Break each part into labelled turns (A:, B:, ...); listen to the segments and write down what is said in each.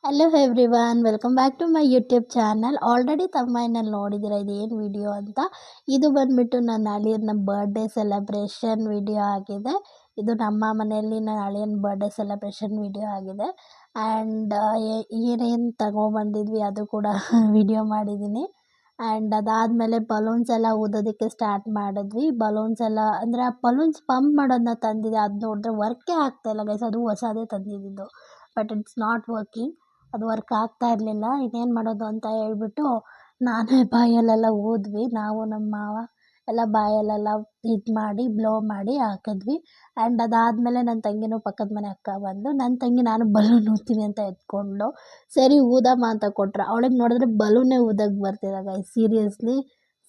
A: Hello everyone, welcome back to my YouTube channel. Already ತಮ್ಮನಲ್ಲಿ ನೋಡಿದ್ದೀರಾ ಇದು ಏನು ವಿಡಿಯೋ ಅಂತ. ಇದು ಬಂದುಬಿಟ್ಟು ನನ್ನ ಅಳಿಯನ ಬರ್ಡೇ ಸೆಲೆಬ್ರೇಷನ್ ವಿಡಿಯೋ ಆಗಿದೆ. ಇದು ನಮ್ಮ ಮನೆಯಲ್ಲಿ ನನ್ನ ಅಳಿಯನ ಬರ್ಡೇ ಸೆಲೆಬ್ರೇಷನ್ ವಿಡಿಯೋ ಆಗಿದೆ. ಆ್ಯಂಡ್ ಏನೇನು ತಗೊಬಂದಿದ್ವಿ ಅದು ಕೂಡ ವಿಡಿಯೋ ಮಾಡಿದ್ದೀನಿ. ಆ್ಯಂಡ್ ಅದಾದಮೇಲೆ ಬಲೂನ್ಸ್ ಎಲ್ಲ ಊದೋದಕ್ಕೆ ಸ್ಟಾರ್ಟ್ ಮಾಡಿದ್ವಿ. ಬಲೂನ್ಸ್ ಎಲ್ಲ ಅಂದರೆ ಆ ಬಲೂನ್ಸ್ ಪಂಪ್ ಮಾಡೋದನ್ನ ತಂದಿದೆ. ಅದು ನೋಡಿದ್ರೆ ವರ್ಕೇ ಆಗ್ತಾಯಿಲ್ಲ ಗೈಸ್. ಅದು ಹೊಸದೇ ತಂದಿದ್ದು, ಬಟ್ ಇಟ್ಸ್ ನಾಟ್ ವರ್ಕಿಂಗ್. ಅದು ವರ್ಕ್ ಆಗ್ತಾ ಇರಲಿಲ್ಲ. ಇನ್ನೇನು ಮಾಡೋದು ಅಂತ ಹೇಳ್ಬಿಟ್ಟು ನಾನೇ ಬಾಯಲ್ಲೆಲ್ಲ ಊದ್ವಿ. ನಾವು ನಮ್ಮ ಮಾವ ಎಲ್ಲ ಬಾಯಲ್ಲೆಲ್ಲ ಇದು ಮಾಡಿ ಬ್ಲೋ ಮಾಡಿ ಹಾಕಿದ್ವಿ. ಆ್ಯಂಡ್ ಅದಾದಮೇಲೆ ನನ್ನ ತಂಗಿನೂ ಪಕ್ಕದ ಮನೆ ಅಕ್ಕ ಬಂದು ನನ್ನ ತಂಗಿ ನಾನು ಬಲೂನ್ ಊದ್ತೀನಿ ಅಂತ ಎತ್ಕೊಂಡು ಸರಿ ಊದಮ್ಮ ಅಂತ ಕೊಟ್ರು. ಅವಳಿಗೆ ನೋಡಿದ್ರೆ ಬಲೂನೇ ಊದಕ್ಕೆ ಬರ್ತಿಲ್ಲ ಗೈಸ್. ಸೀರಿಯಸ್ಲಿ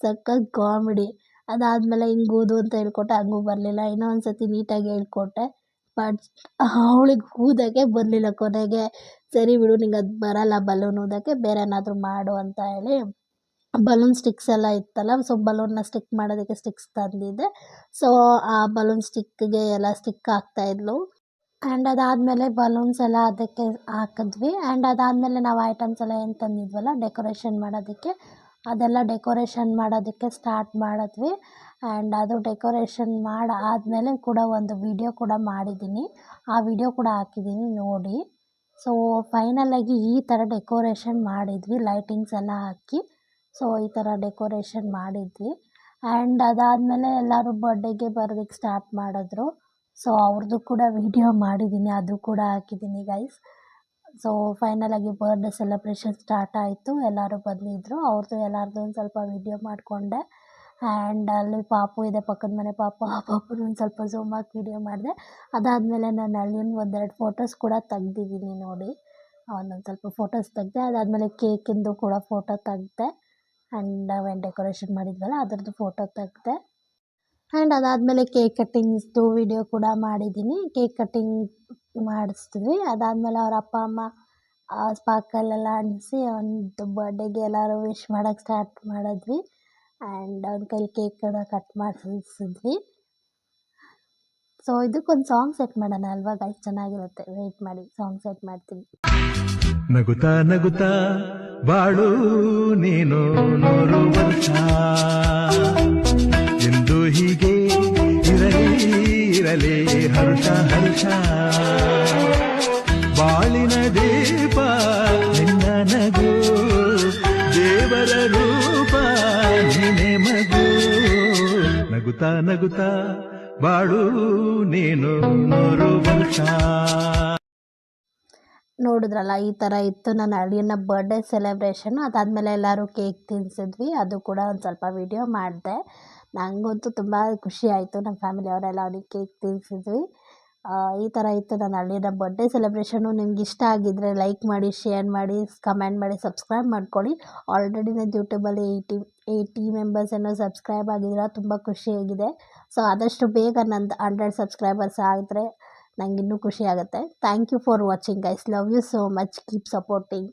A: ಸಖತ್ ಕಾಮಿಡಿ. ಅದಾದಮೇಲೆ ಹಿಂಗೆ ಊದು ಅಂತ ಹೇಳ್ಕೊಟ್ಟೆ, ಹಂಗೂ ಬರಲಿಲ್ಲ. ಇನ್ನೊಂದು ಸತಿ ನೀಟಾಗಿ ಹೇಳ್ಕೊಟ್ಟೆ, ಬಟ್ ಅವಳಿಗೆ ಊದೋಕ್ಕೆ ಬರಲಿಲ್ಲ. ಕೊನೆಗೆ ಸರಿ ಬಿಡು, ನಿಂಗೆ ಅದು ಬರಲ್ಲ ಬಲೂನ್ ಊದೋಕ್ಕೆ, ಬೇರೆ ಏನಾದರೂ ಮಾಡು ಅಂತ ಹೇಳಿ ಬಲೂನ್ ಸ್ಟಿಕ್ಸ್ ಎಲ್ಲ ಇತ್ತಲ್ಲ, ಸೊ ಬಲೂನ್ನ ಸ್ಟಿಕ್ ಮಾಡೋದಕ್ಕೆ ಸ್ಟಿಕ್ಸ್ ತಂದಿದ್ದೆ. ಸೊ ಆ ಬಲೂನ್ ಸ್ಟಿಕ್ಗೆ ಎಲ್ಲ ಸ್ಟಿಕ್ ಹಾಕ್ತಾಯಿದ್ಲು. ಆ್ಯಂಡ್ ಅದಾದಮೇಲೆ ಬಲೂನ್ಸ್ ಎಲ್ಲ ಅದಕ್ಕೆ ಹಾಕಿದ್ವಿ. ಆ್ಯಂಡ್ ಅದಾದಮೇಲೆ ನಾವು ಐಟಮ್ಸ್ ಎಲ್ಲ ಏನು ತಂದಿದ್ವಲ್ಲ ಡೆಕೋರೇಷನ್ ಮಾಡೋದಕ್ಕೆ, ಅದೆಲ್ಲ ಡೆಕೋರೇಷನ್ ಮಾಡೋದಕ್ಕೆ ಸ್ಟಾರ್ಟ್ ಮಾಡಿದ್ವಿ. ಆ್ಯಂಡ್ ಅದು ಡೆಕೋರೇಷನ್ ಆದಮೇಲೆ ಕೂಡ ಒಂದು ವಿಡಿಯೋ ಕೂಡ ಮಾಡಿದ್ದೀನಿ. ಆ ವಿಡಿಯೋ ಕೂಡ ಹಾಕಿದ್ದೀನಿ ನೋಡಿ. ಸೊ ಫೈನಲಾಗಿ ಈ ಥರ ಡೆಕೋರೇಷನ್ ಮಾಡಿದ್ವಿ, ಲೈಟಿಂಗ್ಸ್ ಎಲ್ಲ ಹಾಕಿ. ಸೊ ಈ ಥರ ಡೆಕೋರೇಷನ್ ಮಾಡಿದ್ವಿ. ಆ್ಯಂಡ್ ಅದಾದಮೇಲೆ ಎಲ್ಲರೂ ಬರ್ಡೇಗೆ ಬರೋದಕ್ಕೆ ಸ್ಟಾರ್ಟ್ ಮಾಡಿದ್ರು. ಸೊ ಅವ್ರದ್ದು ಕೂಡ ವಿಡಿಯೋ ಮಾಡಿದ್ದೀನಿ, ಅದು ಕೂಡ ಹಾಕಿದ್ದೀನಿ ಗೈಸ್. ಸೊ ಫೈನಲಾಗಿ ಬರ್ಡೇ ಸೆಲೆಬ್ರೇಷನ್ ಸ್ಟಾರ್ಟ್ ಆಯಿತು. ಎಲ್ಲರೂ ಬಂದಿದ್ದರು. ಅವ್ರದ್ದು ಎಲ್ಲರದ್ದು ಒಂದು ಸ್ವಲ್ಪ ವಿಡಿಯೋ ಮಾಡಿಕೊಂಡೆ. ಆ್ಯಂಡ್ ಅಲ್ಲಿ ಪಾಪು ಇದೆ, ಪಕ್ಕದ ಮನೆ ಪಾಪು. ಆ ಪಾಪುನ ಒಂದು ಸ್ವಲ್ಪ ಝೂಮ್ ಹಾಕಿ ವಿಡಿಯೋ ಮಾಡಿದೆ. ಅದಾದಮೇಲೆ ನನ್ನ ಅಳಿಯನ ಒಂದೆರಡು ಫೋಟೋಸ್ ಕೂಡ ತೆಗ್ದಿದ್ದೀನಿ ನೋಡಿ. ಒಂದೊಂದು ಸ್ವಲ್ಪ ಫೋಟೋಸ್ ತೆಗೆದೆ. ಅದಾದಮೇಲೆ ಕೇಕಿಂದು ಕೂಡ ಫೋಟೋ ತೆಗ್ದೆ. ಆ್ಯಂಡ್ ನಾವೇನು ಡೆಕೋರೇಷನ್ ಮಾಡಿದ್ವಲ್ಲ ಅದರದ್ದು ಫೋಟೋ ತೆಗ್ದೆ. ಆ್ಯಂಡ್ ಅದಾದಮೇಲೆ ಕೇಕ್ ಕಟ್ಟಿಂಗ್ಸ್ದು ವಿಡಿಯೋ ಕೂಡ ಮಾಡಿದ್ದೀನಿ. ಕೇಕ್ ಕಟ್ಟಿಂಗ್ ಮಾಡಿಸ್ತಿದ್ವಿ. ಅದಾದಮೇಲೆ ಅವ್ರ ಅಪ್ಪ ಅಮ್ಮ ಸ್ಪಾರ್ಕಲೆಲ್ಲ ಅಂಟಿಸಿ ಒಂದು ಬರ್ಡೇಗೆ ಎಲ್ಲರೂ ವಿಶ್ ಮಾಡೋಕ್ಕೆ ಸ್ಟಾರ್ಟ್ ಮಾಡಿದ್ವಿ. ಆ್ಯಂಡ್ ಅವ್ನ ಕೈಲಿ ಕೇಕ್ ಕೂಡ ಕಟ್ ಮಾಡಿಸಿದ್ವಿ. ಸೊ ಇದಕ್ಕೊಂದು ಸಾಂಗ್ ಸೆಟ್ ಮಾಡೋಣ ಅಲ್ವಾ ಗೈಸ್, ಚೆನ್ನಾಗಿರುತ್ತೆ. ವೆಯ್ಟ್ ಮಾಡಿ, ಸಾಂಗ್ ಸೆಟ್ ಮಾಡ್ತೀನಿ.
B: ನಗುತ್ತಾ ನಗುತ್ತಾ ಬಾಳು ನೀನು 100 ವರ್ಷ ಎಂದು ಹೀಗೆ ಇರಲಿ ಇರಲಿ ಹರ್ಷ ಹರ್ಷ. ಬಾಳಿನ ದೀಪ ನಿನ್ನ ನಗು, ದೇವರ ರೂಪ ನಿನ್ನೆ ಮಗು. ನಗುತ್ತಾ ನಗುತ್ತಾ ಬಾಳು ನೀನು 100 ವರ್ಷ.
A: ನೋಡಿದ್ರಲ್ಲ, ಈ ಥರ ಇತ್ತು ನನ್ನ ಅಳಿಯನ ಬರ್ಡೇ ಸೆಲೆಬ್ರೇಷನ್ನು. ಅದಾದಮೇಲೆ ಎಲ್ಲರೂ ಕೇಕ್ ತಿನ್ನಿಸಿದ್ವಿ, ಅದು ಕೂಡ ಒಂದು ಸ್ವಲ್ಪ ವಿಡಿಯೋ ಮಾಡಿದೆ. ನನಗಂತೂ ತುಂಬ ಖುಷಿ ಆಯಿತು. ನಮ್ಮ ಫ್ಯಾಮಿಲಿಯವರೆಲ್ಲ ಅವ್ನಿಗೆ ಕೇಕ್ ತಿನ್ನಿಸಿದ್ವಿ. ಈ ಥರ ಇತ್ತು ನನ್ನ ಅಳಿಯನ ಬರ್ಡೇ ಸೆಲೆಬ್ರೇಷನ್ನು. ನಿಮ್ಗೆ ಇಷ್ಟ ಆಗಿದ್ದರೆ ಲೈಕ್ ಮಾಡಿ, ಶೇರ್ ಮಾಡಿ, ಕಮೆಂಟ್ ಮಾಡಿ, ಸಬ್ಸ್ಕ್ರೈಬ್ ಮಾಡ್ಕೊಳ್ಳಿ. ಆಲ್ರೆಡಿ ನನ್ನ ಯೂಟ್ಯೂಬಲ್ಲಿ 80 ಮೆಂಬರ್ಸ್ ಏನೋ ಸಬ್ಸ್ಕ್ರೈಬ್ ಆಗಿದ್ದೀರ, ತುಂಬ ಖುಷಿಯಾಗಿದೆ. ಸೊ ಆದಷ್ಟು ಬೇಗ ನಂದು 100 ಸಬ್ಸ್ಕ್ರೈಬರ್ಸ್ ಆದರೆ ನಂಗೆ ಇನ್ನೂ ಖುಷಿ ಆಗುತ್ತೆ. Thank you for watching guys. Love you so much. Keep supporting.